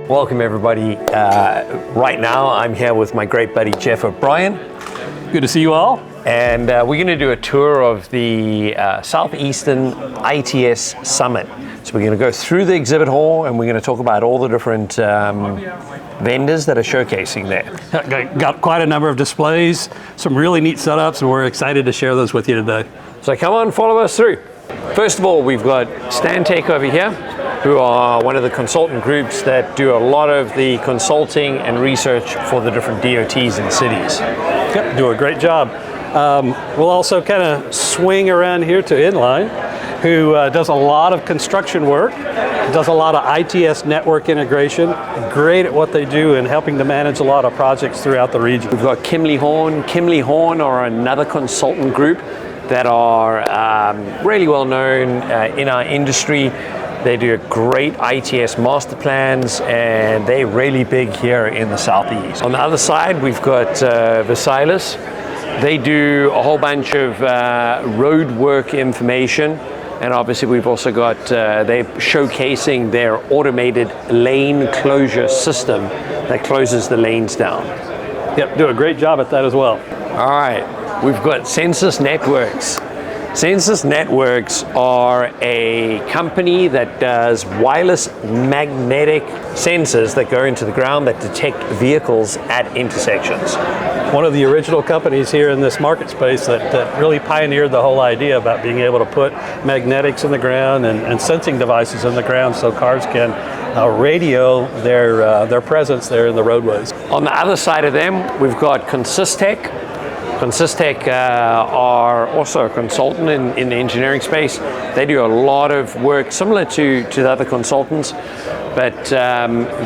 Welcome everybody. Right now I'm here with my great buddy Jeff O'Brien. Good to see you all. And we're going to do a tour of the Southeastern ITS Summit. So we're going to go through the exhibit hall and we're going to talk about all the different vendors that are showcasing there. Got quite a number of displays, some really neat setups, and we're excited to share those with you today. So come on, follow us through. First of all, we've got Stantec over here, who are one of the consultant groups that do a lot of the consulting and research for the different DOTs and cities. Yep, do a great job. We'll also kind of swing around here to Inline, who does a lot of construction work, does a lot of ITS network integration, great at what they do and helping to manage a lot of projects throughout the region. We've got Kimley Horn. Kimley Horn are another consultant group that are really well known in our industry. They do great ITS master plans and they're really big here in the Southeast. On the other side, we've got Versailles. They do a whole bunch of road work information, and obviously we've also got, they're showcasing their automated lane closure system that closes the lanes down. Yep, do a great job at that as well. All right. We've got Census Networks. Census Networks are a company that does wireless magnetic sensors that go into the ground that detect vehicles at intersections. One of the original companies here in this market space that really pioneered the whole idea about being able to put magnetics in the ground and sensing devices in the ground so cars can radio their presence there in the roadways. On the other side of them, we've got Consistec. Consistec are also a consultant in the engineering space. They do a lot of work similar to the other consultants, but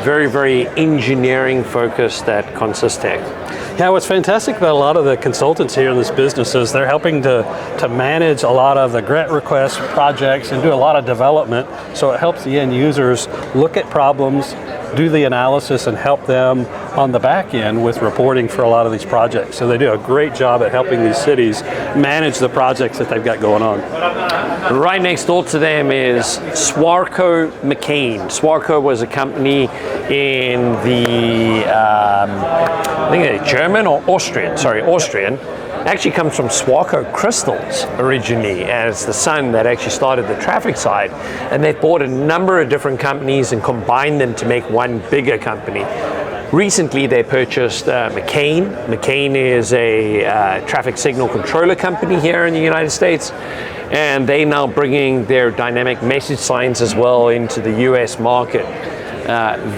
very, very engineering focused at Consistec. Yeah, what's fantastic about a lot of the consultants here in this business is they're helping to manage a lot of the grant requests, projects, and do a lot of development. So it helps the end users look at problems, do the analysis, and help them on the back end with reporting for a lot of these projects. So they do a great job at helping these cities manage the projects that they've got going on. Right next door to them is Swarco McCain. Swarco was a company in the, I think they're German or Austrian, Austrian. Actually comes from Swarco Crystals originally, as the son that actually started the traffic side, and they've bought a number of different companies and combined them to make one bigger company. Recently they purchased McCain. McCain is a traffic signal controller company here in the United States, and they're now bringing their dynamic message signs as well into the US market.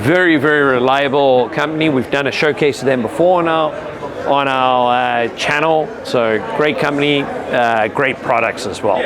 Very, very reliable company. We've done a showcase of them before now on our channel, so great company, great products as well.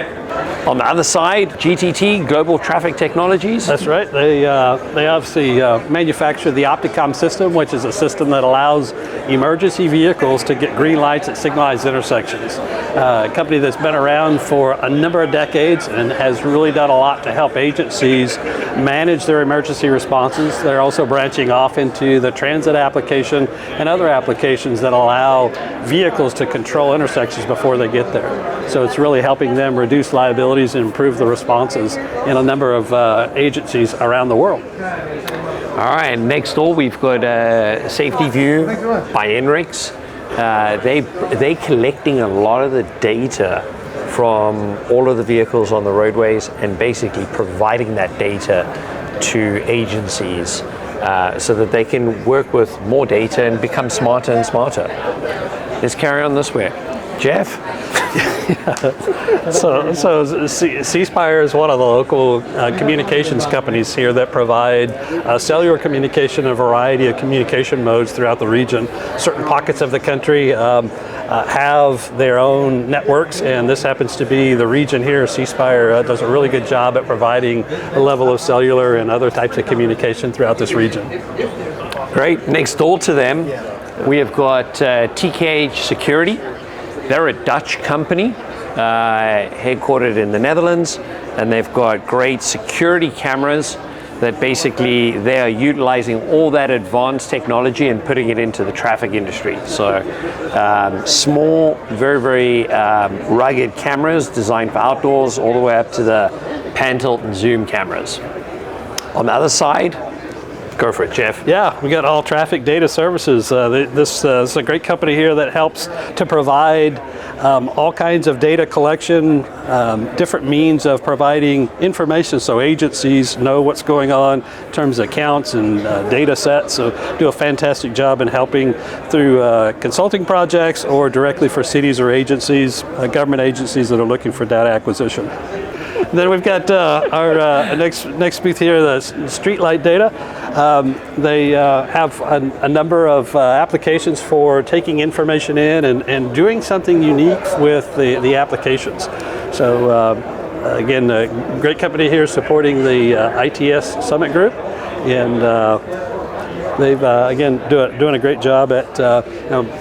On the other side, GTT, Global Traffic Technologies. That's right. They obviously manufacture the Opticom system, which is a system that allows emergency vehicles to get green lights at signalized intersections. A company that's been around for a number of decades and has really done a lot to help agencies manage their emergency responses. They're also branching off into the transit application and other applications that allow vehicles to control intersections before they get there. So it's really helping them reduce liabilities and improve the responses in a number of agencies around the world. All right, next door we've got Safety View by NREX. They're collecting a lot of the data from all of the vehicles on the roadways and basically providing that data to agencies so that they can work with more data and become smarter and smarter. Let's carry on this way. Jeff? So C-Spire is one of the local communications companies here that provide cellular communication in a variety of communication modes throughout the region. Certain pockets of the country have their own networks, and this happens to be the region here. C-Spire does a really good job at providing a level of cellular and other types of communication throughout this region. Great. Next door to them, we have got TKH Security. They're a Dutch company, headquartered in the Netherlands, and they've got great security cameras that basically they are utilizing all that advanced technology and putting it into the traffic industry. So small, very, very rugged cameras designed for outdoors, all the way up to the pan, tilt, and zoom cameras. On the other side, Go for it, Jeff. Yeah, we got All Traffic Data Services. This is a great company here that helps to provide all kinds of data collection, different means of providing information so agencies know what's going on in terms of accounts and data sets. So do a fantastic job in helping through consulting projects or directly for cities or agencies, government agencies that are looking for data acquisition. Then we've got our next booth here, the streetlight data. They have a number of applications for taking information in and doing something unique with the applications. So again, a great company here supporting the ITS Summit group, and they've again doing a great job at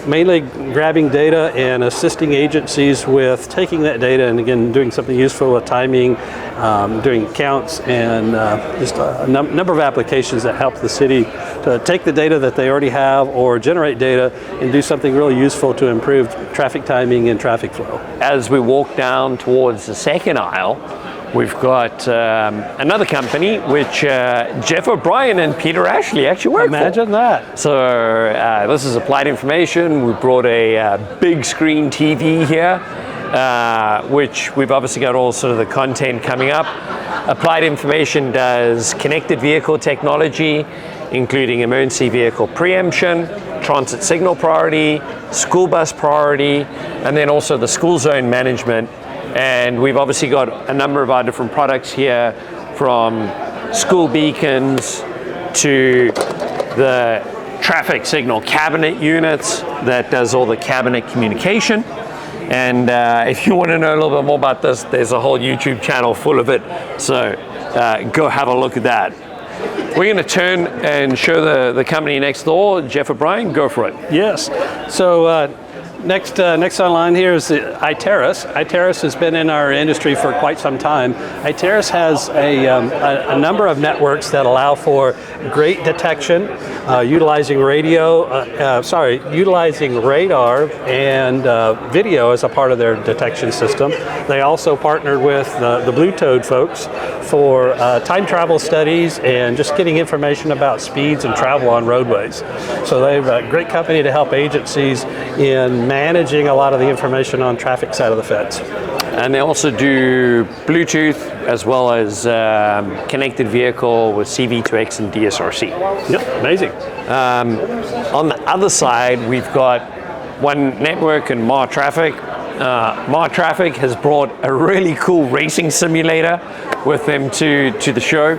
mainly grabbing data and assisting agencies with taking that data and again doing something useful with timing, doing counts, and just a number of applications that help the city to take the data that they already have or generate data and do something really useful to improve traffic timing and traffic flow. As we walk down towards the second aisle, we've got another company which Jeff O'Brien and Peter Ashley actually work for. Imagine that. So this is Applied Information. We brought a big screen TV here, which we've obviously got all sort of the content coming up. Applied Information does connected vehicle technology, including emergency vehicle preemption, transit signal priority, school bus priority, and then also the school zone management. And we've obviously got a number of our different products here, from school beacons to the traffic signal cabinet units that does all the cabinet communication. And if you want to know a little bit more about this, there's a whole YouTube channel full of it. So go have a look at that. We're going to turn and show the company next door. Jeff O'Brien, go for it. Yes. So next online here is ITS. ITS has been in our industry for quite some time. ITS has a number of networks that allow for great detection, utilizing utilizing radar and video as a part of their detection system. They also partnered with the Blue Toad folks for time travel studies and just getting information about speeds and travel on roadways. So they're a great company to help agencies in managing a lot of the information on traffic side of the fence. And they also do Bluetooth as well as connected vehicle with CV2X and DSRC. Yep, amazing. On the other side, we've got One Network and Mar Traffic. Mar Traffic has brought a really cool racing simulator with them to the show.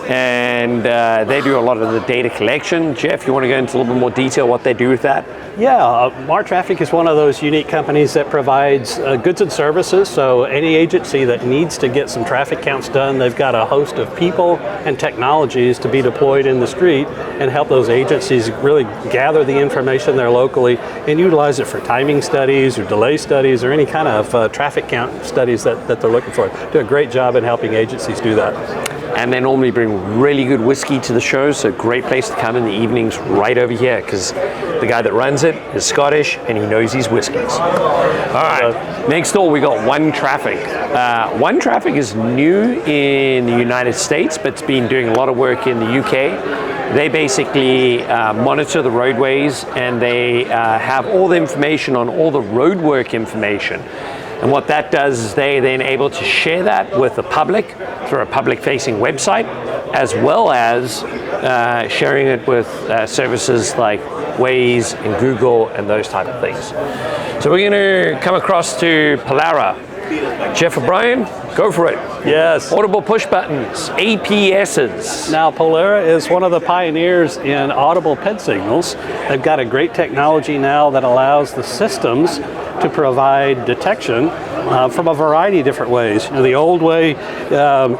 And they do a lot of the data collection. Jeff, you want to go into a little bit more detail what they do with that? Yeah, Mar Traffic is one of those unique companies that provides goods and services. So any agency that needs to get some traffic counts done, they've got a host of people and technologies to be deployed in the street and help those agencies really gather the information there locally and utilize it for timing studies or delay studies or any kind of traffic count studies that they're looking for. Do a great job in helping agencies do that. And they normally bring really good whiskey to the show, so great place to come in the evenings right over here, because the guy that runs it is Scottish and he knows his whiskeys. All right, next door we got One Traffic. One Traffic is new in the United States, but it's been doing a lot of work in the UK. They basically monitor the roadways, and they have all the information on all the roadwork information. And what that does is they then able to share that with the public through a public-facing website, as well as sharing it with services like Waze and Google and those type of things. So we're going to come across to Polara. Jeff O'Brien, go for it. Yes. Audible push buttons, APSs. Now, Polara is one of the pioneers in audible PED signals. They've got a great technology now that allows the systems to provide detection from a variety of different ways. You know, the old way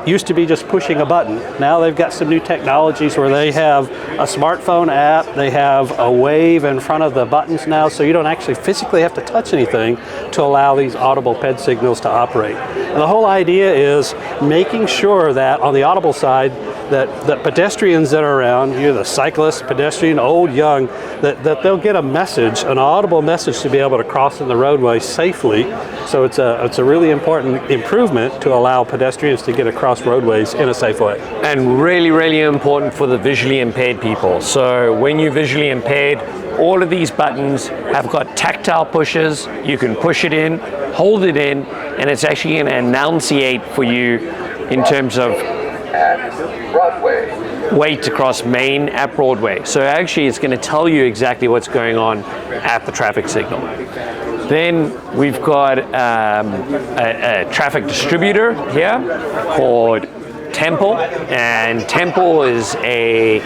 used to be just pushing a button. Now they've got some new technologies where they have a smartphone app, they have a wave in front of the buttons now, so you don't actually physically have to touch anything to allow these audible PED signals to operate. the whole idea is making sure that on the audible side, that pedestrians that are around, the cyclists, pedestrian, old, young, that they'll get a message, an audible message to be able to cross in the roadway safely. So it's a really important improvement to allow pedestrians to get across roadways in a safe way. And really, really important for the visually impaired people. So when you're visually impaired, all of these buttons have got tactile pushes. You can push it in, hold it in, and it's actually going to enunciate for you in terms of wait to cross Main at Broadway. So actually it's going to tell you exactly what's going on at the traffic signal. Then we've got a traffic distributor here called Temple, and Temple is a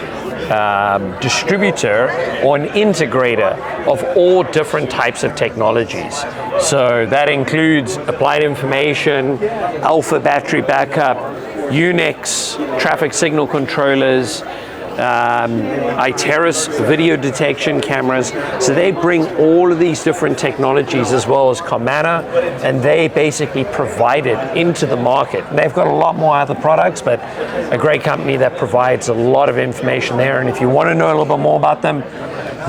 distributor or an integrator of all different types of technologies. So that includes applied information, alpha battery backup, Unix, traffic signal controllers, ITS video detection cameras. So they bring all of these different technologies as well as Comana, and they basically provide it into the market. And they've got a lot more other products, but a great company that provides a lot of information there. And if you want to know a little bit more about them,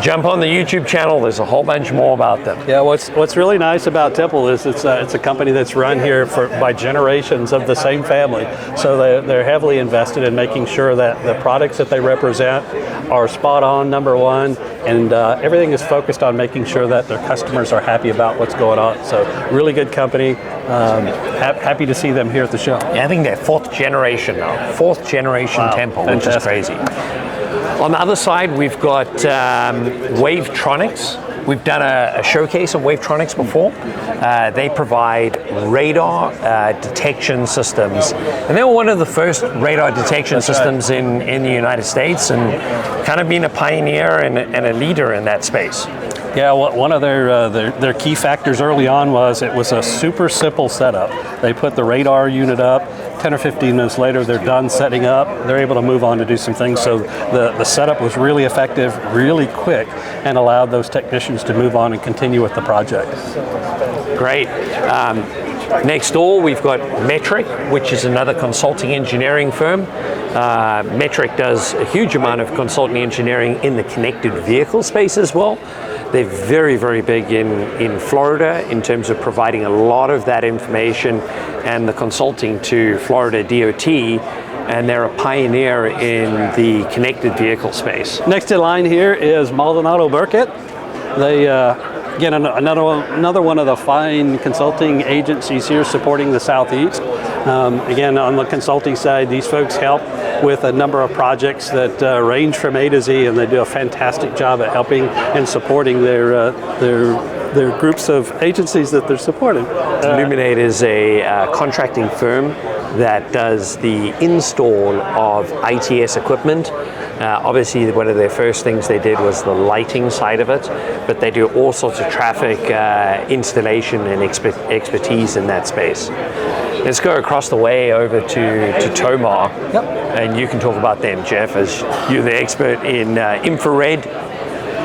jump on the YouTube channel. There's a whole bunch more about them. Yeah, what's really nice about Temple is it's a company that's run here by generations of the same family. So they're heavily invested in making sure that the products that they represent are spot on, number one, and everything is focused on making sure that their customers are happy about what's going on. So really good company. Happy to see them here at the show. Yeah, I think they're fourth generation now. Fourth generation Wow, Temple, fantastic. which is crazy. On the other side, we've got Wavetronics. We've done a showcase of Wavetronics before. They provide radar detection systems. And they were one of the first radar detection systems in the United States, and kind of been a pioneer and a leader in that space. Yeah, one of their key factors early on was it was a super simple setup. They put the radar unit up, 10 or 15 minutes later they're done setting up, they're able to move on to do some things. So the setup was really effective, really quick, and allowed those technicians to move on and continue with the project. Great. Next door, we've got Metric, which is another consulting engineering firm. Metric does a huge amount of consulting engineering in the connected vehicle space as well. They're very, very big in Florida in terms of providing a lot of that information and the consulting to Florida DOT, and they're a pioneer in the connected vehicle space. Next in line here is Maldonado Burkett. They again, another one of the fine consulting agencies here supporting the Southeast. Again, on the consulting side, these folks help with a number of projects that range from A to Z, and they do a fantastic job at helping and supporting their groups of agencies that they're supporting. Illuminate is a contracting firm that does the install of ITS equipment. Obviously, one of their first things they did was the lighting side of it, but they do all sorts of traffic installation and expertise in that space. Let's go across the way over to Tomar, and you can talk about them, Jeff, as you're the expert in infrared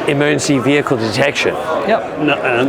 emergency vehicle detection. Yep.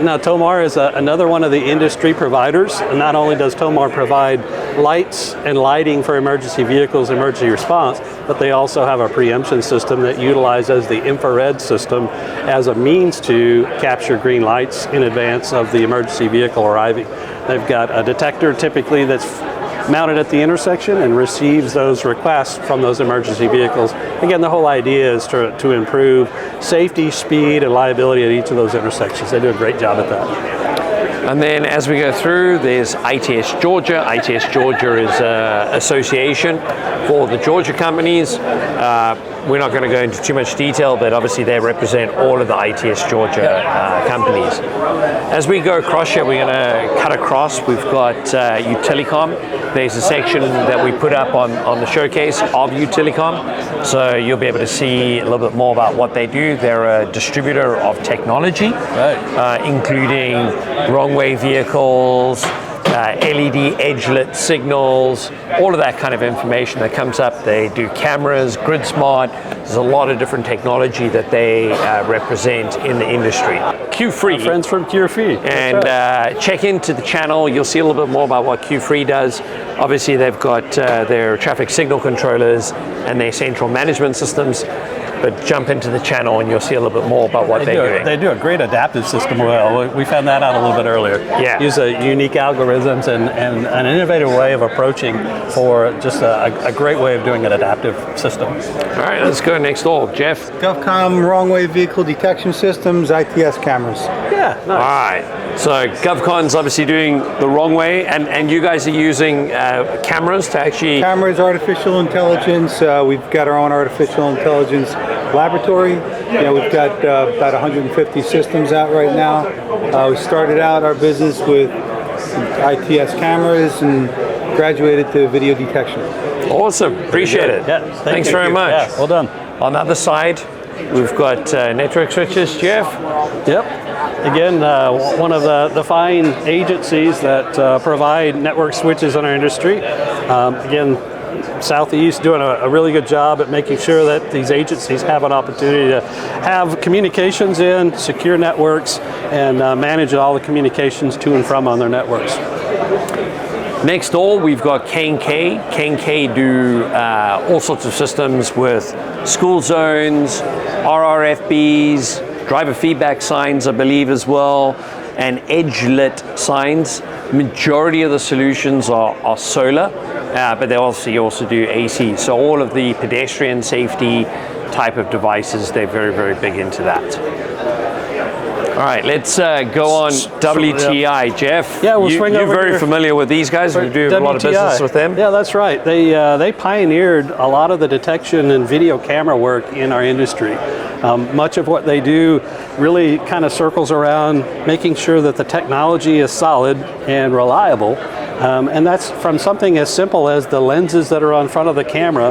Now Tomar is another one of the industry providers. Not only does Tomar provide lights and lighting for emergency vehicles, emergency response, but they also have a preemption system that utilizes the infrared system as a means to capture green lights in advance of the emergency vehicle arriving. They've got a detector typically that's mounted at the intersection and receives those requests from those emergency vehicles. Again, the whole idea is to improve safety, speed, and liability at each of those intersections. They do a great job at that. And then as we go through, there's ITS Georgia. ITS Georgia is an association for the Georgia companies. We're not going to go into too much detail, but obviously they represent all of the ITS Georgia companies. As we go across here, we're going to cut across. We've got Utilicom. There's a section that we put up on the showcase of Utilicom, so you'll be able to see a little bit more about what they do. They're a distributor of technology, including wrong-way vehicles, LED edge-lit signals, all of that kind of information that comes up. They do cameras, grid smart. There's a lot of different technology that they represent in the industry. Q-Free. Our friends from Q-Free. And check into the channel. You'll see a little bit more about what Q-Free does. Obviously, they've got their traffic signal controllers and their central management systems. But jump into the channel and you'll see a little bit more about what they're doing. They do a great adaptive system well. We found that out a little bit earlier. Yeah. Use unique algorithms and an innovative way of approaching for just a great way of doing an adaptive system. All right, let's go next door. Jeff. GovCom wrong way vehicle detection systems, ITS cameras. Yeah, nice. All right, so GovCon's obviously doing the wrong way, and you guys are using cameras to actually... Cameras, artificial intelligence. We've got our own artificial intelligence laboratory. We've got about 150 systems out right now. We started out our business with ITS cameras and graduated to video detection. Awesome, appreciate it. Yeah, thanks very much. Yeah, well done. On the other side, we've got network switches, Jeff. Yep. Again, one of the fine agencies that provide network switches in our industry. Again, Southeast doing a really good job at making sure that these agencies have an opportunity to have communications in, secure networks, and manage all the communications to and from on their networks. Next door, we've got K&K. K&K do all sorts of systems with school zones, RRFBs, driver feedback signs, I believe, as well, and edge-lit signs. Majority of the solutions are solar, but they also do AC. So all of the pedestrian safety type of devices, they're very, very big into that. All right, let's go on WTI, Jeff. Yeah, we'll swing over. You're very familiar with these guys. We do a lot of business with them. Yeah, that's right. They pioneered a lot of the detection and video camera work in our industry. Much of what they do really kind of circles around making sure that the technology is solid and reliable. And that's from something as simple as the lenses that are on front of the camera.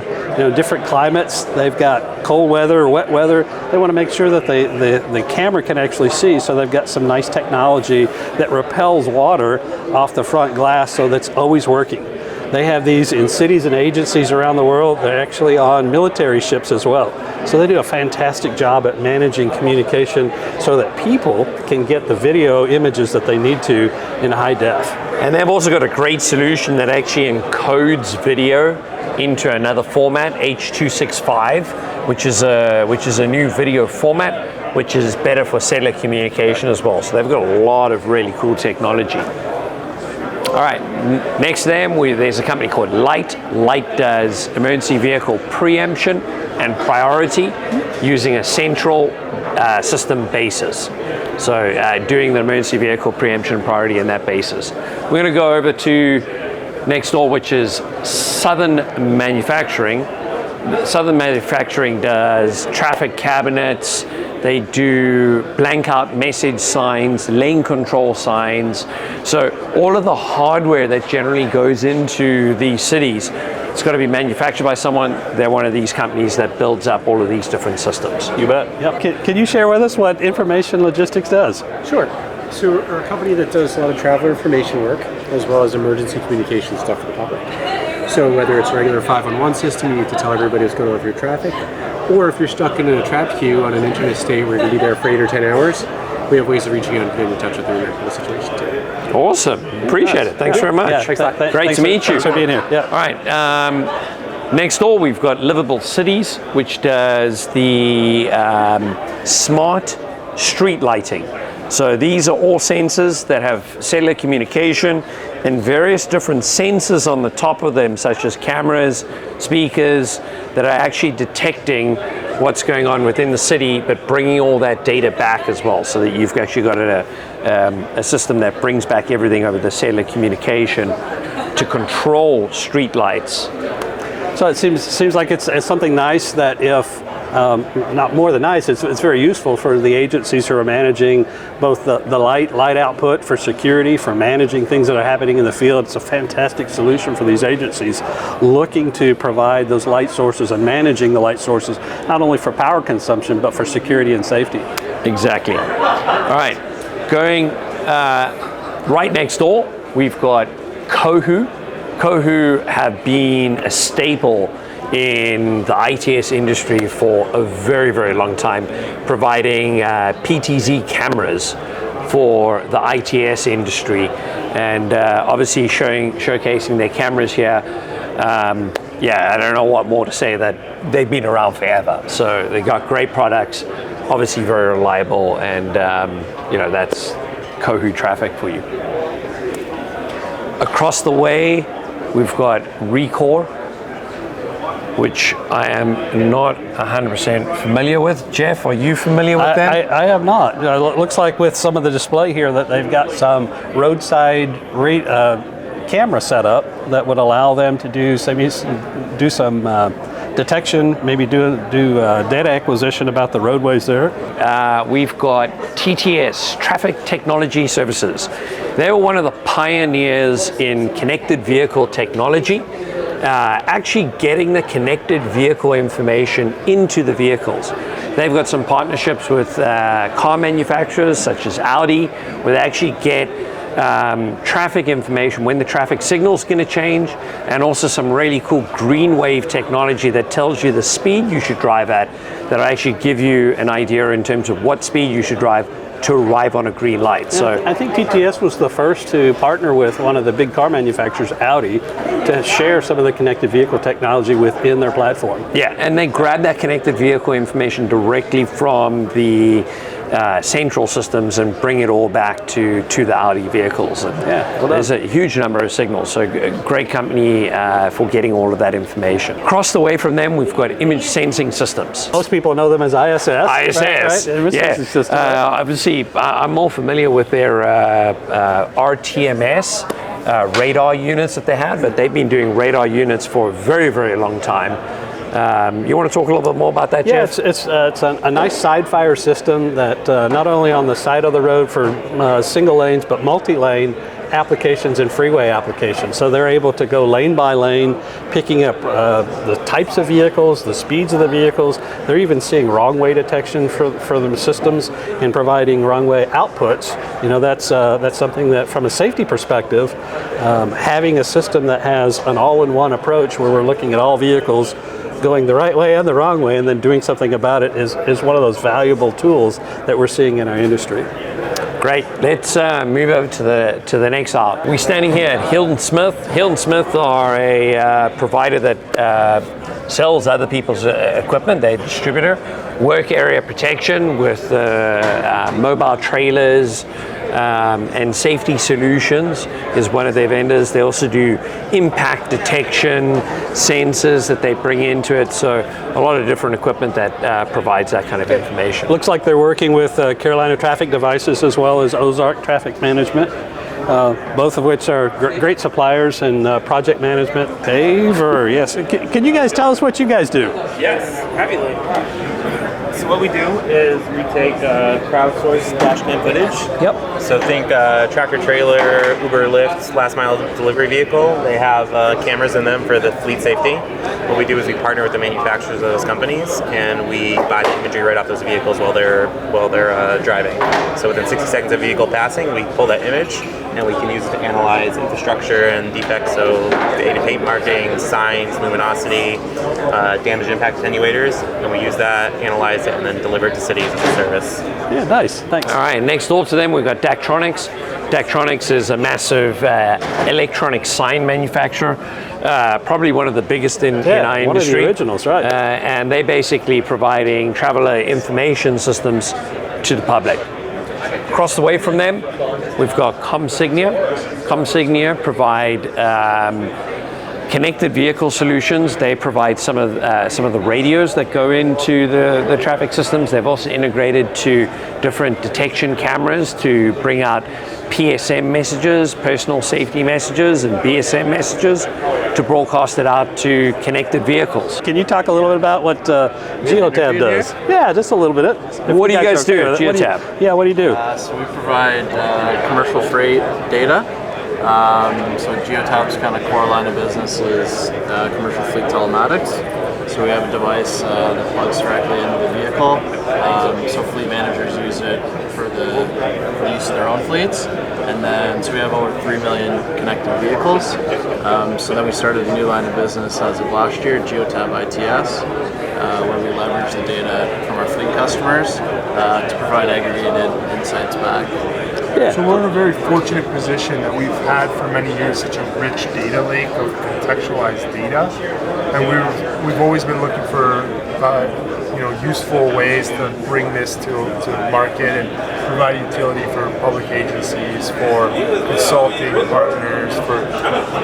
Different climates. They've got cold weather or wet weather. They want to make sure that the camera can actually see, so they've got some nice technology that repels water off the front glass so that's always working. They have these in cities and agencies around the world. They're actually on military ships as well. So they do a fantastic job at managing communication so that people can get the video images that they need to in high def. And they've also got a great solution that actually encodes video into another format, H.265, which is a new video format, which is better for cellular communication as well. So they've got a lot of really cool technology. All right, next to them, there's a company called Light. Light does emergency vehicle preemption and priority using a central system basis. So doing the emergency vehicle preemption and priority in that basis. We're going to go over to next door, which is Southern Manufacturing. Southern Manufacturing does traffic cabinets. They do blank out message signs, lane control signs. So all of the hardware that generally goes into these cities, it's got to be manufactured by someone. They're one of these companies that builds up all of these different systems. You bet. Yep. Can you share with us what Information Logistics does? Sure. So we're a company that does a lot of traveler information work as well as emergency communication stuff for the public. So whether it's a regular 511 system, you need to tell everybody what's going on with your traffic, or if you're stuck in a trapped queue on an interstate where you're going to be there for 8 or 10 hours, we have ways of reaching out and getting in touch with you in that kind of situation too. Awesome. Appreciate it. Thanks very much. Yeah, Great to meet you. Thanks for being here. Yeah. All right. Next door, we've got Livable Cities, which does the smart street lighting. So these are all sensors that have cellular communication and various different sensors on the top of them, such as cameras, speakers, that are actually detecting what's going on within the city, but bringing all that data back as well, so that you've actually got a system that brings back everything over the cellular communication to control street lights. So it seems like it's something nice that if not more than nice, it's very useful for the agencies who are managing both the light output for security, for managing things that are happening in the field. It's a fantastic solution for these agencies looking to provide those light sources and managing the light sources, not only for power consumption, but for security and safety. Exactly. All right, going right next door, we've got Kohu. Kohu have been a staple in the ITS industry for a very, very long time, providing PTZ cameras for the ITS industry, and obviously showcasing their cameras here. Yeah, I don't know what more to say, that they've been around forever. So they got great products, obviously very reliable, and you know, that's Kohu traffic for you. Across the way, we've got Recor, which I am not 100% familiar with. Jeff, are you familiar with them? I have not. It looks like with some of the display here that they've got some roadside camera set up that would allow them to do some detection, maybe do data acquisition about the roadways there. We've got TTS, Traffic Technology Services. They were one of the pioneers in connected vehicle technology, actually getting the connected vehicle information into the vehicles. They've got some partnerships with car manufacturers such as Audi, where they actually get traffic information when the traffic signal is going to change, and also some really cool green wave technology that tells you the speed you should drive at, that'll actually give you an idea in terms of what speed you should drive to arrive on a green light. So I think TTS was the first to partner with one of the big car manufacturers, Audi, to share some of the connected vehicle technology within their platform. Yeah, and they grab that connected vehicle information directly from the central systems and bring it all back to the Audi vehicles. And yeah, well, there's a huge number of signals, so a great company for getting all of that information. Across the way from them, we've got image sensing systems. Most people know them as ISS. ISS, right? Yeah. Obviously, I'm more familiar with their RTMS radar units that they have, but they've been doing radar units for a very, very long time. You want to talk a little bit more about that, Jeff? Yeah, it's a nice side fire system that not only on the side of the road for single lanes, but multi-lane applications and freeway applications. So they're able to go lane by lane, picking up the types of vehicles, the speeds of the vehicles. They're even seeing wrong way detection for the systems and providing wrong way outputs. You know, that's something that from a safety perspective, having a system that has an all-in-one approach where we're looking at all vehicles going the right way and the wrong way, and then doing something about it is one of those valuable tools that we're seeing in our industry. Great. Let's move over to the next aisle. We're standing here at Hilton Smith. Hilton Smith are a provider that sells other people's equipment. They're a distributor. Work area protection with mobile trailers and safety solutions is one of their vendors. They also do impact detection sensors that they bring into it. So a lot of different equipment that provides that kind of information. Looks like they're working with Carolina Traffic Devices as well as Ozark Traffic Management, both of which are great suppliers in project management. Paver, yes. Can you guys tell us what you guys do? Yes, happily. So what we do is we take crowdsourced dash cam footage. Yep. So think tractor trailer, Uber, Lyft, last mile delivery vehicle. They have cameras in them for the fleet safety. What we do is we partner with the manufacturers of those companies, and we buy the imagery right off those vehicles while they're driving. So within 60 seconds of vehicle passing, we pull that image, and we can use it to analyze infrastructure and defects, so data paint markings, signs, luminosity, damage impact attenuators, and we use that, analyze it, and then deliver it to cities as a service. Yeah, nice. Thanks. All right, next door to them we've got Daktronics. Daktronics is a massive electronic sign manufacturer, probably one of the biggest in our industry. One of the originals, right. And they're basically providing traveler information systems to the public. Across the way from them, we've got Comsignia. Comsignia provide connected vehicle solutions. They provide some of the radios that go into the traffic systems. They've also integrated to different detection cameras to bring out PSM messages, personal safety messages, and BSM messages to broadcast it out to connected vehicles. Can you talk a little bit about what Geotab does? Yeah, just a little bit. What do you guys do at Geotab? What do you do? So we provide commercial freight data So Geotab's kind of core line of business is commercial fleet telematics. So we have a device that plugs directly into the vehicle. So fleet managers use it for use of their own fleets. And then, so we have over 3 million connected vehicles. So then we started a new line of business as of last year, Geotab ITS, where we leverage the data from our fleet customers to provide aggregated insights back. Yeah. So we're in a very fortunate position that we've had for many years such a rich data lake of contextualized data, and we've always been looking for useful ways to bring this to market and provide utility for public agencies, for consulting partners, for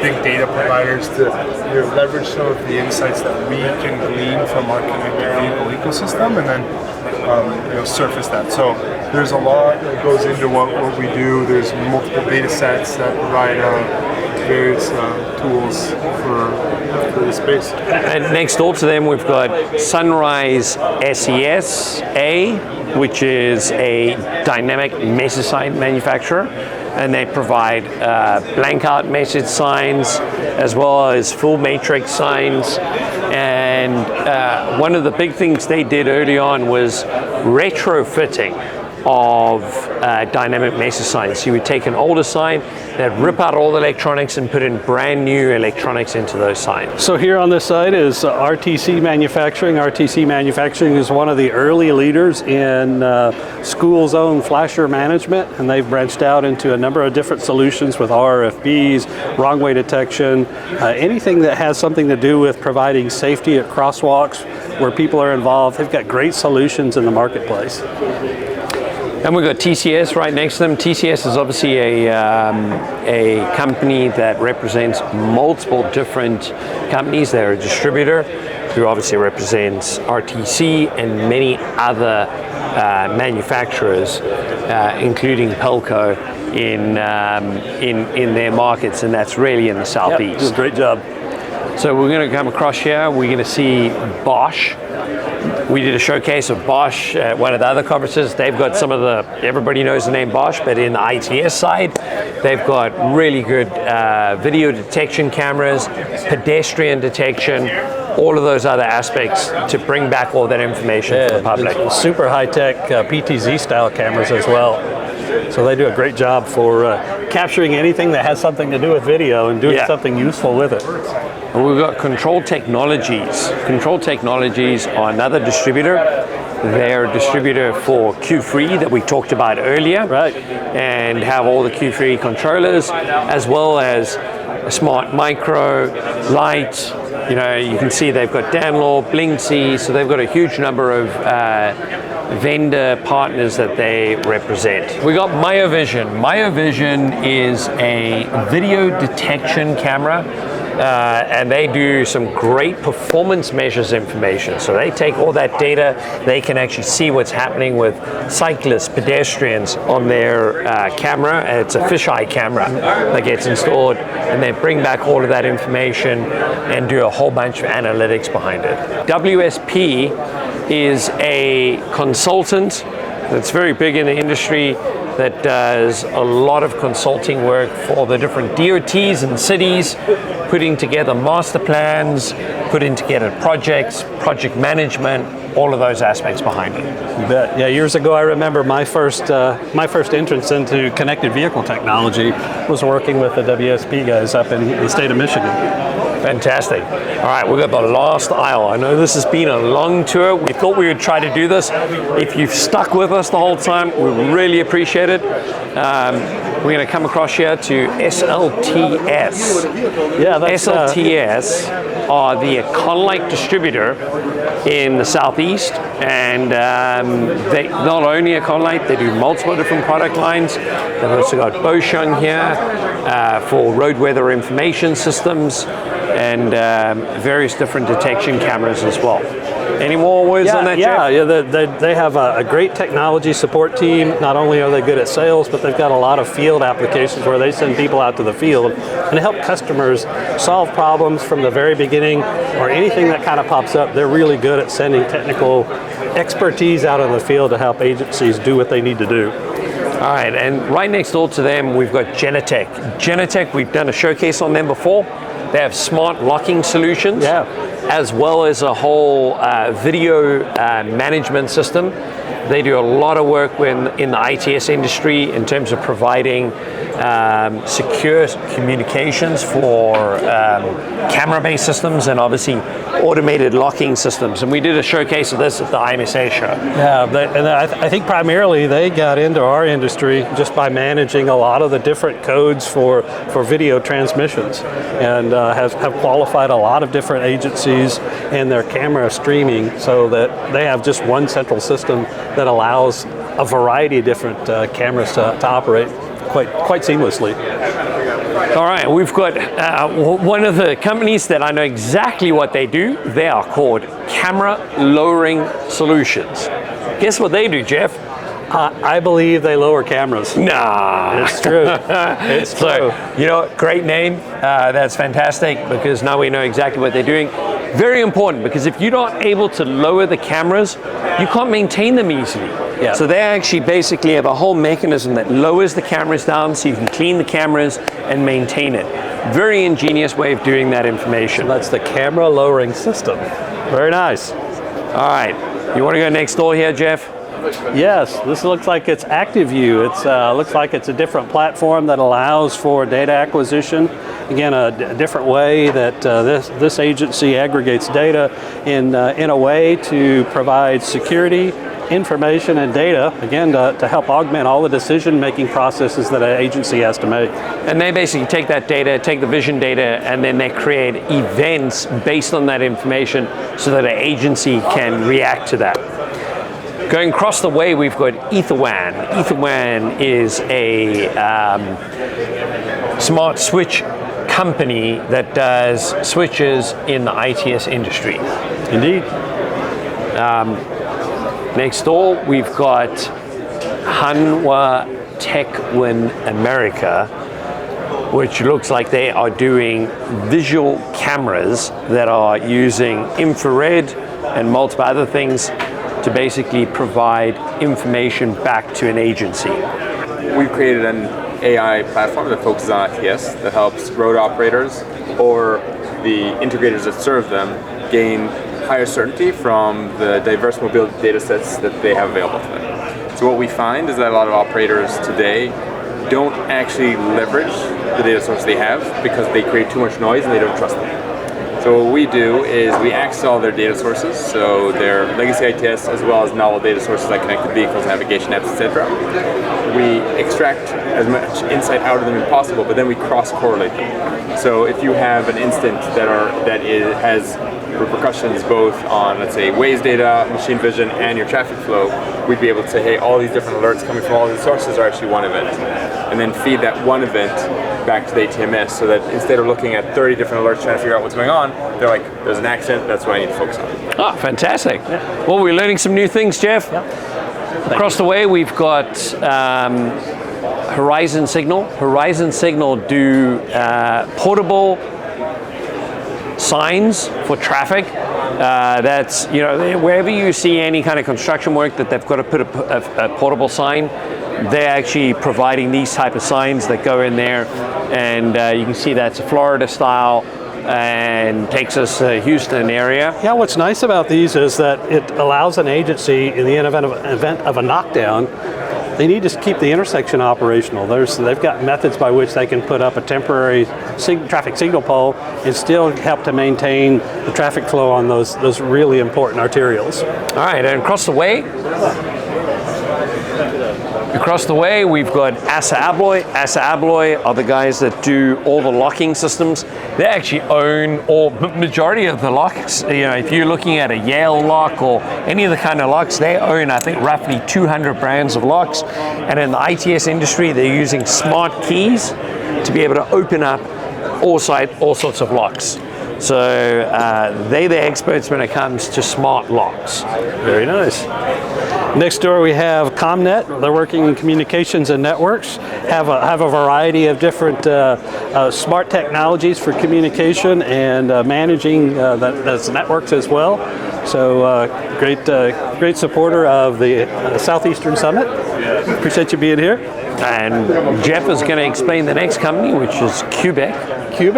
big data providers to leverage some of the insights that we can glean from our connected vehicle ecosystem, and then surface that. So there's a lot that goes into what we do. There's multiple data sets that provide various tools for the space. And next door to them, we've got Sunrise SES-A, which is a dynamic message sign manufacturer. And they provide blank out message signs as well as full matrix signs. And one of the big things they did early on was retrofitting of dynamic message signs. So you would take an older sign, they'd rip out all the electronics and put in brand new electronics into those signs. So here on this side is RTC Manufacturing. RTC Manufacturing is one of the early leaders in school zone flasher management, and they've branched out into a number of different solutions with RFBs, wrong way detection, anything that has something to do with providing safety at crosswalks where people are involved. They've got great solutions in the marketplace. And we've got TCS right next to them. TCS is obviously a company that represents multiple different companies. They're a distributor who obviously represents RTC and many other manufacturers, including Pelco, in their markets, and that's really in the Southeast. Yep, great job. So we're going to come across here. We're going to see Bosch. We did a showcase of Bosch at one of the other conferences. They've got some of everybody knows the name Bosch, but in the ITS side, they've got really good video detection cameras, pedestrian detection, all of those other aspects to bring back all that information for the public. Super high-tech PTZ style cameras as well. So they do a great job for capturing anything that has something to do with video and doing something useful with it. And we've got Control Technologies. Control Technologies are another distributor. They're a distributor for Q3 that we talked about earlier. Right. And have all the Q3 controllers, as well as a smart micro, light. You can see they've got Danlaw, Blinksy, so they've got a huge number of vendor partners that they represent. We got Myovision. Myovision is a video detection camera. And they do some great performance measures information. So they take all that data, they can actually see what's happening with cyclists, pedestrians on their camera. It's a fisheye camera that gets installed, and they bring back all of that information and do a whole bunch of analytics behind it. WSP is a consultant that's very big in the industry that does a lot of consulting work for the different DOTs and cities, putting together master plans, putting together projects, project management, all of those aspects behind it. You bet. Yeah, years ago I remember my first entrance into connected vehicle technology was working with the WSP guys up in the state of Michigan. Fantastic. All right, we've got the last aisle. I know this has been a long tour. We thought we would try to do this. If you've stuck with us the whole time, we really appreciate it. We're going to come across here to SLTS. Yeah, that's SLTS are the Econolite distributor in the Southeast, and they not only Econolite, they do multiple different product lines. They've also got Boshung here for road weather information systems and various different detection cameras as well. Any more words on that, Jeff? Yeah, they have a great technology support team. Not only are they good at sales, but they've got a lot of field applications where they send people out to the field and help customers solve problems from the very beginning, or anything that kind of pops up. They're really good at sending technical expertise out in the field to help agencies do what they need to do. All right, and right next door to them, we've got Genetec. Genetec, we've done a showcase on them before. They have smart locking solutions, as well as a whole video management system. They do a lot of work in the ITS industry in terms of providing secure communications for camera-based systems and obviously automated locking systems. And we did a showcase of this at the IMSA show. Yeah, and I think primarily they got into our industry just by managing a lot of the different codes for video transmissions, and have qualified a lot of different agencies in their camera streaming so that they have just one central system that allows a variety of different cameras to operate quite seamlessly. All right, we've got one of the companies that I know exactly what they do. They are called Camera Lowering Solutions. Guess what they do, Jeff? I believe they lower cameras. Nah. It's true. It's true. So, you know what, great name. That's fantastic, because now we know exactly what they're doing. Very important, because if you're not able to lower the cameras, you can't maintain them easily. Yeah. So they actually basically have a whole mechanism that lowers the cameras down so you can clean the cameras and maintain it. Very ingenious way of doing that information. That's the camera lowering system. Very nice. All right, you want to go next door here, Jeff? Yes, this looks like it's ActiveView. It looks like it's a different platform that allows for data acquisition. Again, a different way that this agency aggregates data in a way to provide security, information, and data, again, to help augment all the decision-making processes that an agency has to make. And they basically take that data, take the vision data, and then they create events based on that information so that an agency can react to that. Going across the way, we've got EtherWAN. EtherWAN is a smart switch company that does switches in the ITS industry. Indeed. Next door, we've got Hanwha TechWin America, which looks like they are doing visual cameras that are using infrared and multiple other things to basically provide information back to an agency. We've created an AI platform that focuses on ITS that helps road operators or the integrators that serve them gain higher certainty from the diverse mobility data sets that they have available to them. So what we find is that a lot of operators today don't actually leverage the data sources they have because they create too much noise and they don't trust them. So what we do is we access all their data sources, so their legacy ITS as well as novel data sources like connected vehicles, navigation apps, etc. We extract as much insight out of them as possible, but then we cross-correlate them. So if you have an instance that has repercussions both on, let's say, Waze data, machine vision, and your traffic flow, we'd be able to say, hey, all these different alerts coming from all these sources are actually one event. And then feed that one event back to the ATMS so that instead of looking at 30 different alerts trying to figure out what's going on, they're like, there's an accident, that's what I need to focus on. Oh, fantastic. Yeah. Well, we're learning some new things, Jeff. Across the way, we've got Horizon Signal. Horizon Signal do portable signs for traffic. That's, you know, wherever you see any kind of construction work that they've got to put a portable sign, they're actually providing these type of signs that go in there, and you can see that's a Florida style and Texas, Houston area. Yeah, what's nice about these is that it allows an agency, in the event of a knockdown, they need to keep the intersection operational. They've got methods by which they can put up a temporary traffic signal pole and still help to maintain the traffic flow on those really important arterials. All right, and across the way, we've got Assa Abloy. Assa Abloy are the guys that do all the locking systems. They actually own majority of the locks. You know, if you're looking at a Yale lock or any of the kind of locks, they own, I think, roughly 200 brands of locks. And in the ITS industry, they're using smart keys to be able to open up all sorts of locks. So they're the experts when it comes to smart locks. Very nice. Next door we have ComNet. They're working in communications and networks. Have a variety of different smart technologies for communication and managing those networks as well. So great supporter of the Southeastern Summit. Appreciate you being here. And Jeff is going to explain the next company, which is Cubic.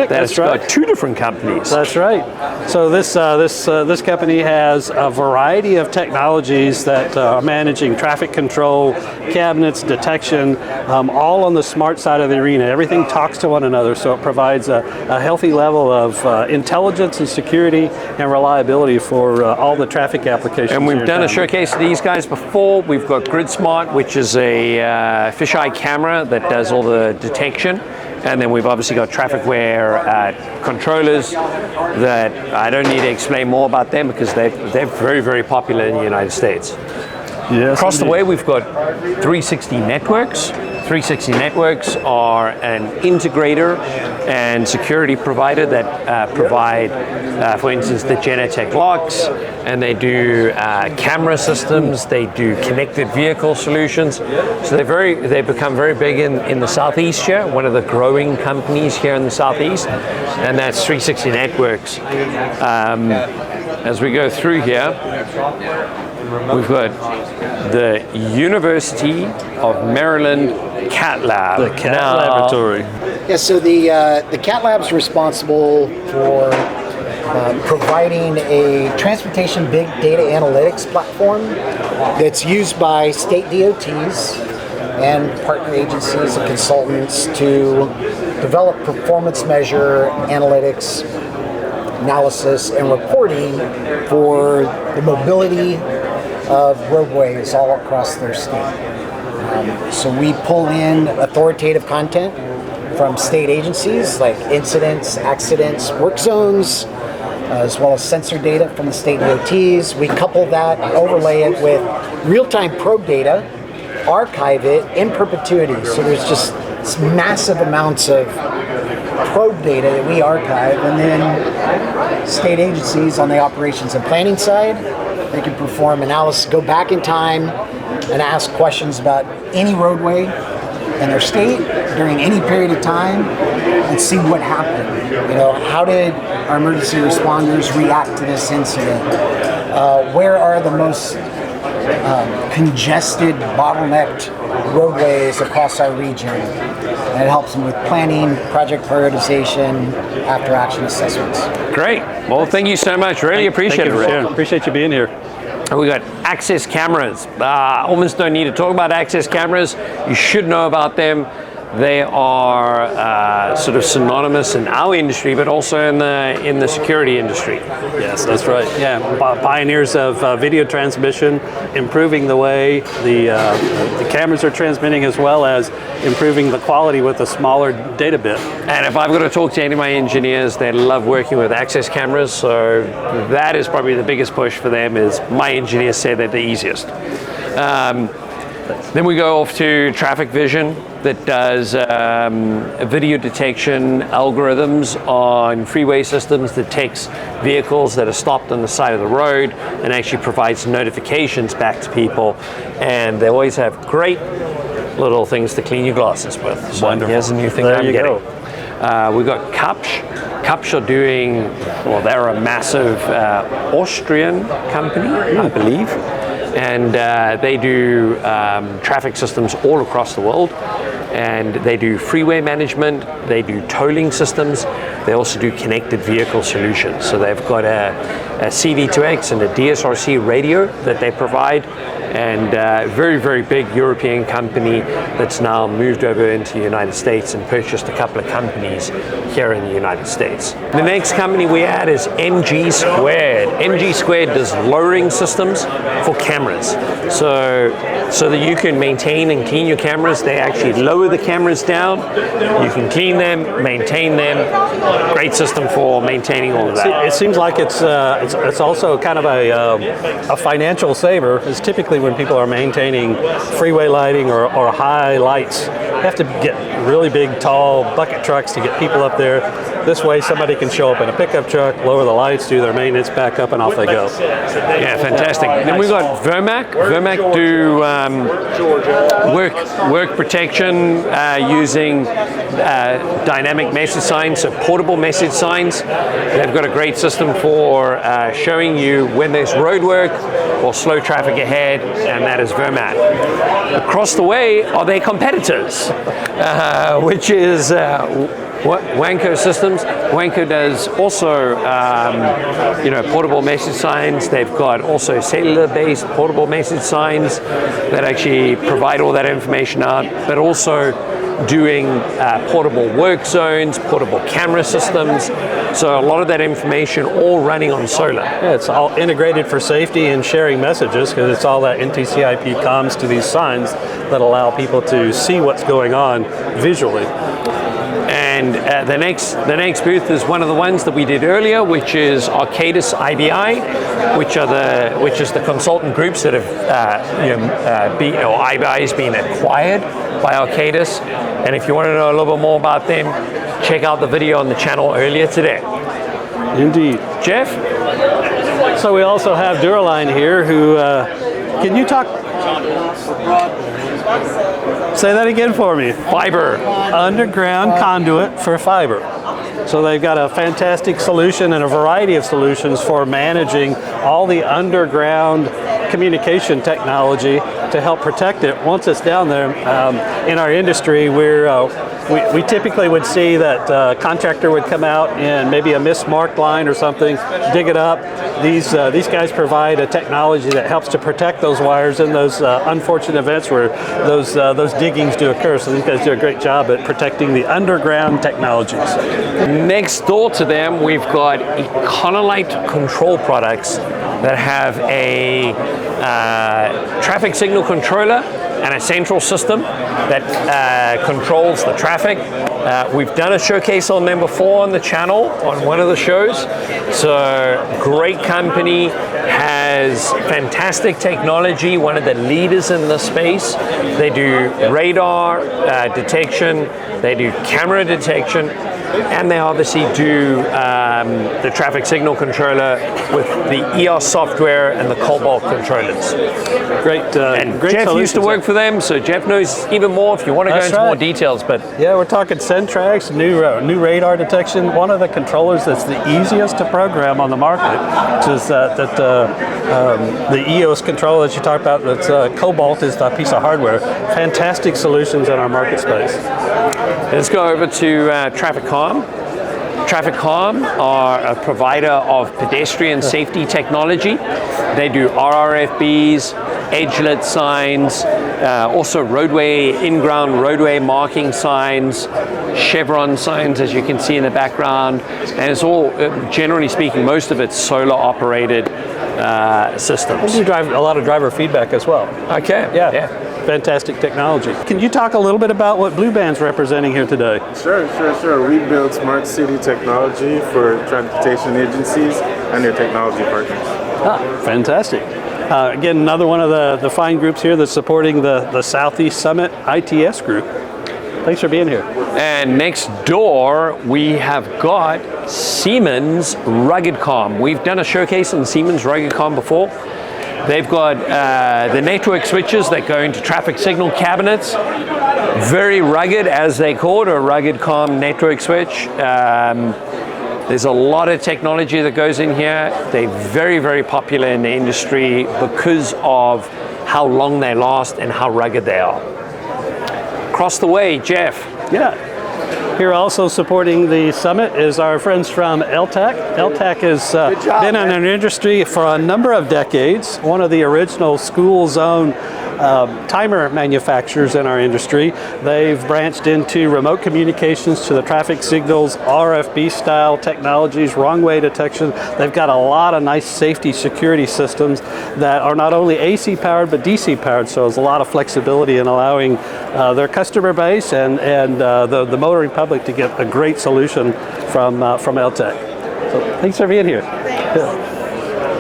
That's right. Got two different companies. That's right. So this company has a variety of technologies that are managing traffic control, cabinets, detection, all on the smart side of the arena. Everything talks to one another, so it provides a healthy level of intelligence and security and reliability for all the traffic applications. And we've done a showcase of these guys before. We've got GridSmart, which is a fisheye camera that does all the detection. And then we've obviously got TrafficWare controllers that I don't need to explain more about them because they're very, very popular in the United States. Yes, Across the way, we've got 360 Networks. 360 Networks are an integrator and security provider that provide, for instance, the Genetec locks, and they do camera systems, they do connected vehicle solutions. So they've become very big in the Southeast here, one of the growing companies here in the Southeast, and that's 360 Networks. As we go through here, we've got the University of Maryland Cat Lab. The Cat Laboratory. Yeah, so the Cat Lab's responsible for providing a transportation big data analytics platform that's used by state DOTs and partner agencies and consultants to develop performance measure analytics, analysis, and reporting for the mobility of roadways all across their state. So we pull in authoritative content from state agencies like incidents, accidents, work zones, as well as sensor data from the state DOTs. We couple that, overlay it with real-time probe data, archive it in perpetuity. So there's just massive amounts of probe data that we archive, and then state agencies on the operations and planning side, they can perform analysis, go back in time and ask questions about any roadway in their state during any period of time and see what happened. You know, how did our emergency responders react to this incident? Where are the most congested, bottlenecked roadways across our region? And it helps them with planning, project prioritization, after action assessments. Great. Well, thank you so much. Really appreciate it, Rick. Appreciate you being here. And we got access cameras. Almost don't need to talk about access cameras. You should know about them. They are sort of synonymous in our industry, but also in the security industry. Yes, that's right. Yeah, pioneers of video transmission, improving the way the cameras are transmitting, as well as improving the quality with a smaller data bit. And if I've got to talk to any of my engineers, they love working with access cameras. So that is probably the biggest push for them. Is my engineers say they're the easiest. Then we go off to Traffic Vision that does video detection algorithms on freeway systems that takes vehicles that are stopped on the side of the road and actually provides notifications back to people. And they always have great little things to clean your glasses with. So wonderful. Here's a new thing there I'm you getting. Go. We've got Kapsch. Kapsch are doing, well, they're a massive Austrian company, I believe. And they do traffic systems all across the world. And they do freeway management, they do tolling systems, they also do connected vehicle solutions. So they've got a CV2X and a DSRC radio that they provide, and a very, very big European company that's now moved over into the United States and purchased a couple of companies here in the United States. The next company we add is NG Squared. NG Squared does lowering systems for cameras. So that you can maintain and clean your cameras, they actually lower the cameras down. You can clean them, maintain them. Great system for maintaining all of that. It seems like it's also kind of a financial saver. It's typically when people are maintaining freeway lighting or high lights, they have to get really big, tall bucket trucks to get people up there. This way somebody can show up in a pickup truck, lower the lights, do their maintenance, back up, and off they go. Yeah, fantastic. Then we've got Vermac. Vermac do work protection using dynamic message signs, so portable message signs. They've got a great system for showing you when there's road work or slow traffic ahead, and that is Vermac. Across the way are their competitors, which is Wanko Systems. Wanko does also, portable message signs. They've got also cellular-based portable message signs that actually provide all that information out, but also doing portable work zones, portable camera systems. So a lot of that information all running on solar. Yeah, it's all integrated for safety and sharing messages, because it's all that NTCIP comms to these signs that allow people to see what's going on visually. And the next booth is one of the ones that we did earlier, which is Arcadis IBI, which is the consultant groups that have IBI has been acquired by Arcadis. And if you want to know a little bit more about them, check out the video on the channel earlier today. Indeed. Jeff? So we also have Duraline here, who can you talk? Say that again for me. Fiber. Underground conduit for fiber. So they've got a fantastic solution and a variety of solutions for managing all the underground communication technology to help protect it once it's down there. In our industry, we typically would see that a contractor would come out and maybe a mismarked line or something, dig it up. These guys provide a technology that helps to protect those wires in those unfortunate events where those diggings do occur. So these guys do a great job at protecting the underground technologies. Next door to them, we've got Econolite control products that have a traffic signal controller and a central system that controls the traffic. We've done a showcase on them before on the channel on one of the shows. So great company, has fantastic technology, one of the leaders in the space. They do radar detection, they do camera detection, and they obviously do the traffic signal controller with the EOS software and the Cobalt controllers. Great, and great Jeff used to work for them, so Jeff knows even more if you want to go into more details. But yeah, we're talking Centrax, new radar detection. One of the controllers that's the easiest to program on the market is the EOS controller that you talked about. That's Cobalt is the piece of hardware. Fantastic solutions in our market space. Let's go over to TrafficCom. TrafficCom are a provider of pedestrian safety technology. They do RRFBs, edge-lit signs, also in-ground roadway marking signs, chevron signs, as you can see in the background. And it's all, generally speaking, most of it's solar-operated systems. We do a lot of driver feedback as well. Okay. Yeah. Fantastic technology. Can you talk a little bit about what Blue Band's representing here today? Sure. We build smart city technology for transportation agencies and their technology partners. Fantastic. Again, another one of the fine groups here that's supporting the Southeast Summit ITS group. Thanks for being here. And next door, we have got Siemens RuggedCom. We've done a showcase on Siemens RuggedCom before. They've got the network switches that go into traffic signal cabinets. Very rugged, as they call it, a RuggedCom network switch. There's a lot of technology that goes in here. They're very, very popular in the industry because of how long they last and how rugged they are. Across the way, Jeff. Yeah. Here also supporting the summit is our friends from LTAC. LTAC has been in our industry for a number of decades, one of the original school zone timer manufacturers in our industry. They've branched into remote communications to the traffic signals, RFB style technologies, wrong way detection. They've got a lot of nice safety security systems that are not only AC powered but DC powered, so there's a lot of flexibility in allowing their customer base and the motoring public to get a great solution from LTAC. So thanks for being here.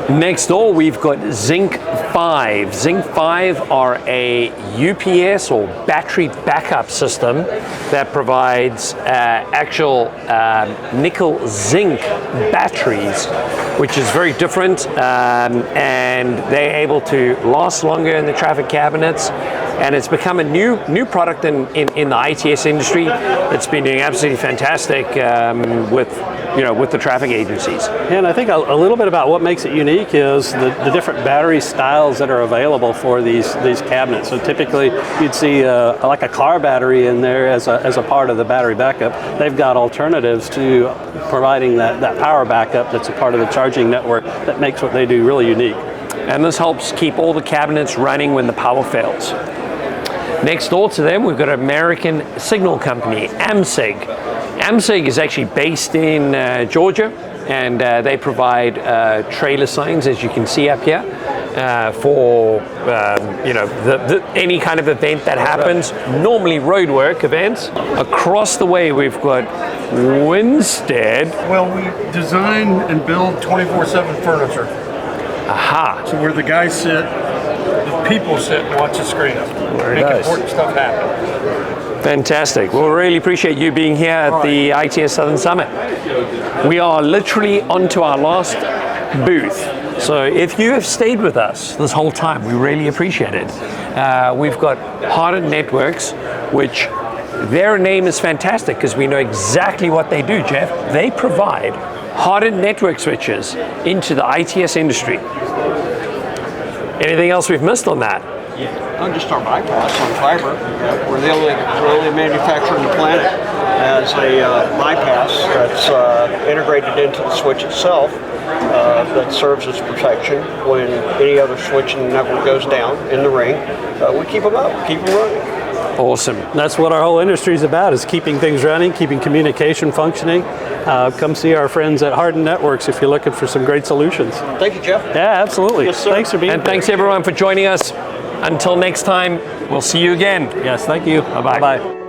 Next door, we've got Zinc 5. Zinc 5 are a UPS or battery backup system that provides actual nickel zinc batteries, which is very different, and they're able to last longer in the traffic cabinets. And it's become a new product in the ITS industry that's been doing absolutely fantastic with the traffic agencies. And I think a little bit about what makes it unique is the different battery styles that are available for these cabinets. So typically you'd see like a car battery in there as a part of the battery backup. They've got alternatives to providing that power backup that's a part of the charging network that makes what they do really unique. And this helps keep all the cabinets running when the power fails. Next door to them, we've got an American signal company, AMSIG. AMSIG is actually based in Georgia, and they provide trailer signs, as you can see up here, for any kind of event that happens, normally roadwork events. Across the way, we've got Winstead. Well, we design and build 24/7 furniture. Aha. So where the guys sit, the people sit and watch the screen. Very Make nice. important stuff happen. Fantastic. Well, really appreciate you being here at the ITS Southern Summit. We are literally onto our last booth. So if you have stayed with us this whole time, we really appreciate it. We've got Hyatt Networks, which their name is fantastic because we know exactly what they do, Jeff. They provide hardened network switches into the ITS industry. Anything else we've missed on that? Just our bypass on fiber. We're the only manufacturer on the planet as a bypass that's integrated into the switch itself that serves as protection when any other switch in the network goes down in the ring. We keep them up, keep them running. Awesome. That's what our whole industry is about, is keeping things running, keeping communication functioning. Come see our friends at Hyatt Networks if you're looking for some great solutions. Thank you, Jeff. Yeah, absolutely. Yes, sir. Thanks for being here. And thanks everyone for joining us. Until next time, we'll see you again. Yes, thank you. Bye-bye. Bye-bye.